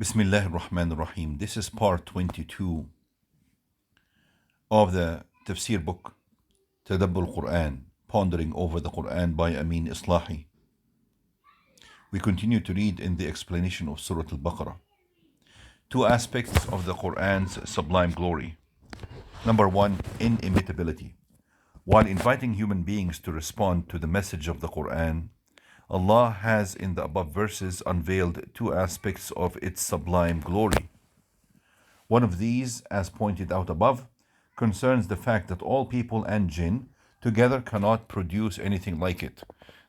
Bismillah ar-Rahman ar-Rahim. This is part 22 of the Tafsir book, Tadabbur Quran, Pondering over the Quran by Amin Islahi. We continue to read in the explanation of Surah Al-Baqarah. Two aspects of the Quran's sublime glory. Number one, inimitability. While inviting human beings to respond to the message of the Quran, Allah has in the above verses unveiled two aspects of its sublime glory. One of these, as pointed out above, concerns the fact that all people and jinn together cannot produce anything like it.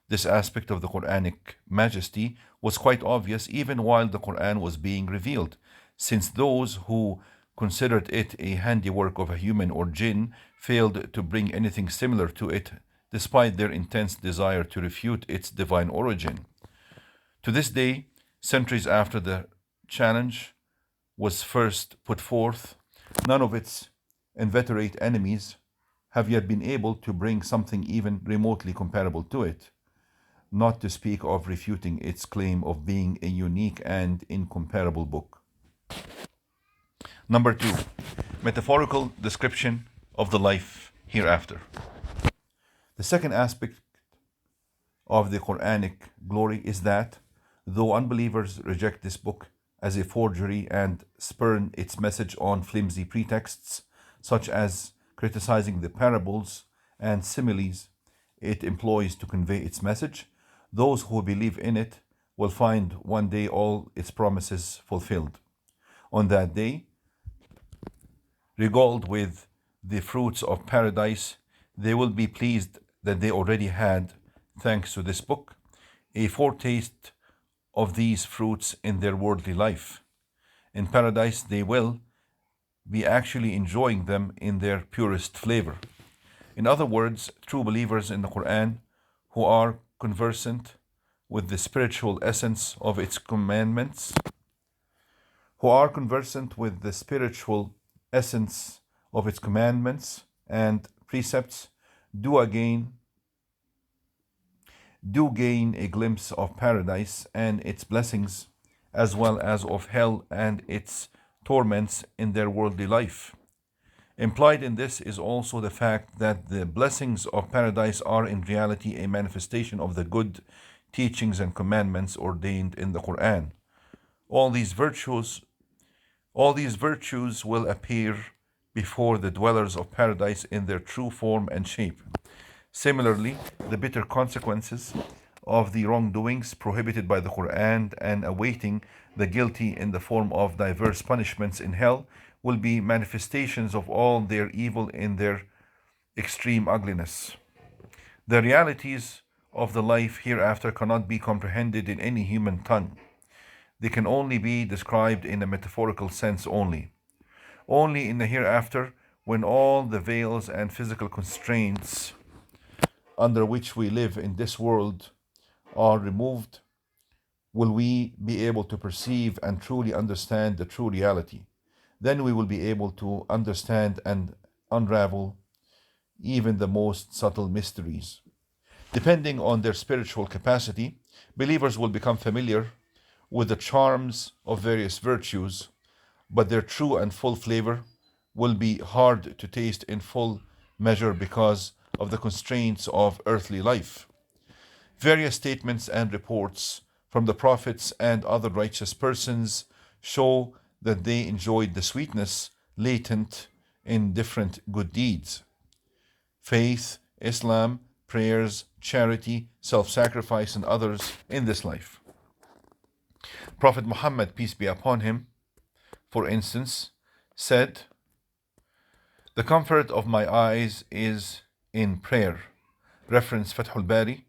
This aspect of the Quranic majesty was quite obvious even while the Quran was being revealed, since those who considered it a handiwork of a human or jinn failed to bring anything similar to it, despite their intense desire to refute its divine origin. To this day, centuries after the challenge was first put forth, none of its inveterate enemies have yet been able to bring something even remotely comparable to it, not to speak of refuting its claim of being a unique and incomparable book. Number two, metaphorical description of the life hereafter. The second aspect of the Quranic glory is that, though unbelievers reject this book as a forgery and spurn its message on flimsy pretexts, such as criticizing the parables and similes it employs to convey its message, those who believe in it will find one day all its promises fulfilled. On that day, regaled with the fruits of paradise, they will be pleased that they already had, thanks to this book, a foretaste of these fruits in their worldly life. In paradise, they will be actually enjoying them in their purest flavor. In other words, true believers in the Quran who are conversant with the spiritual essence of its commandments, and precepts, do gain a glimpse of paradise and its blessings, as well as of hell and its torments in their worldly life. Implied in this is also the fact that the blessings of paradise are in reality a manifestation of the good teachings and commandments ordained in the Quran. All these virtues will appear before the dwellers of paradise in their true form and shape. Similarly, the bitter consequences of the wrongdoings prohibited by the Quran and awaiting the guilty in the form of diverse punishments in hell will be manifestations of all their evil in their extreme ugliness. The realities of the life hereafter cannot be comprehended in any human tongue. They can only be described in a metaphorical sense only. Only in the hereafter, when all the veils and physical constraints under which we live in this world are removed, will we be able to perceive and truly understand the true reality. Then we will be able to understand and unravel even the most subtle mysteries. Depending on their spiritual capacity, believers will become familiar with the charms of various virtues, but their true and full flavor will be hard to taste in full measure because of the constraints of earthly life. Various statements and reports from the prophets and other righteous persons show that they enjoyed the sweetness latent in different good deeds: faith, Islam, prayers, charity, self-sacrifice, and others in this life. Prophet Muhammad, peace be upon him, for instance, said, "The comfort of my eyes is in prayer." Reference Fathul Bari,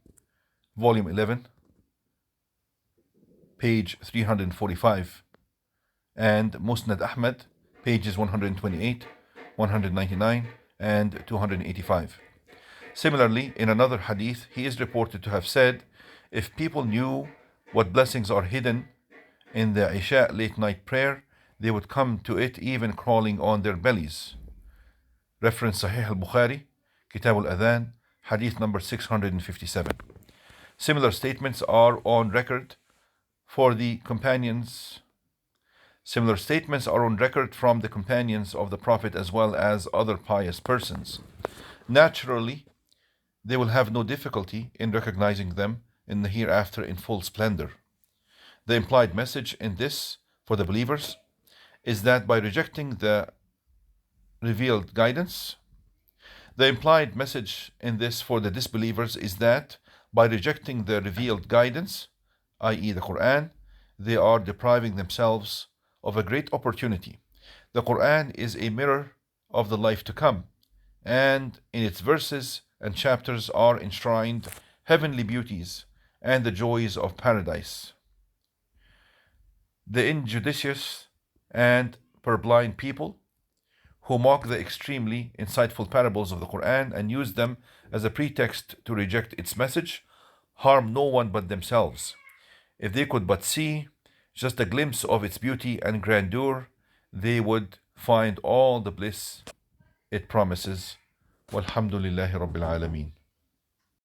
volume 11, page 345, and Musnad Ahmad, pages 128, 199, and 285. Similarly, in another hadith, he is reported to have said, "If people knew what blessings are hidden in the Isha late night prayer, they would come to it even crawling on their bellies." Reference Sahih al-Bukhari, Kitab al-Adhan, hadith number 657. Similar statements are on record for the companions Similar statements are on record from the companions of the Prophet as well as other pious persons. Naturally, they will have no difficulty in recognizing them in the hereafter in full splendor. The implied message in this for the believers is that by rejecting the revealed guidance, the implied message in this for the disbelievers is that by rejecting the revealed guidance, i.e., the Quran, they are depriving themselves of a great opportunity. The Quran is a mirror of the life to come, and in its verses and chapters are enshrined heavenly beauties and the joys of paradise. The injudicious and purblind people who mock the extremely insightful parables of the Quran and use them as a pretext to reject its message harm no one but themselves. If they could but see just a glimpse of its beauty and grandeur, they would find all the bliss it promises. Walhamdulillahi Rabbil Alameen.